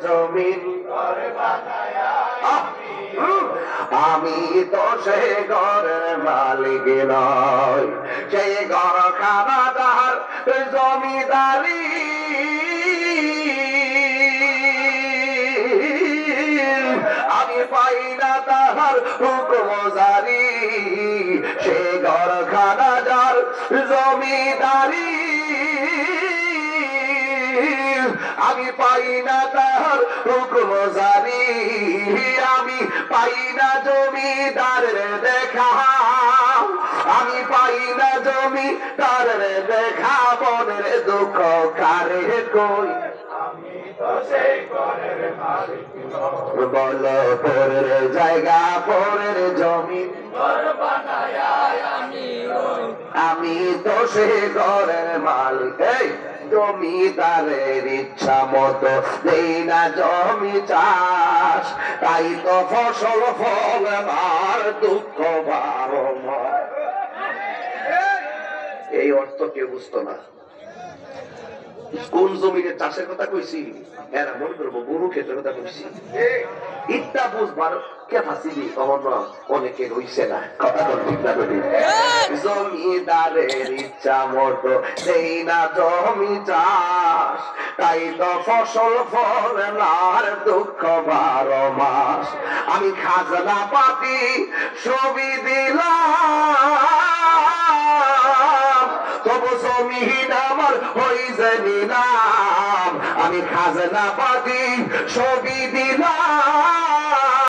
জমিন আমি তো সে ঘরের মালিক নয়, সেই ঘর খানাদার জমিদারি আমি পাই না তাহার হুকুম জারি, সে ঘর খানাদার জমিদারি আমি পাই না তাহার হুকুম জারি, আমি পাই না জমিদারের দেখা, আমি পাই না জমিদারের দেখা, মনের দুঃখ কারে কই বল পরের জায়গা পরের জমি আমি তো সে ঘরের মালিক, জমিদারের ইচ্ছা মতো দেই না জমি চাষ, তাই তো ফসল ফল আর দুঃখ বারমার। এই অর্থ কেউ বুঝতো না। কোন জমিতে চাষের কথা কইছি, এরা মনে করবো গরু ক্ষেত্রের কথা কইছি। ইটা বুঝবার ক্যাপাসিটি অনেকে রইছে না। কথা ঠিক না? জমিদারের ইচ্ছা মতো দেই না জমি চাষ, তাই তো ফসল ফলে আর দুঃখ 12 মাস। আমি খাজনা পাতি ছবি দিলাম, তবু জমিন আমার হইছে নিলাম। আমি খাজনা পাতি ছবি দিলাম,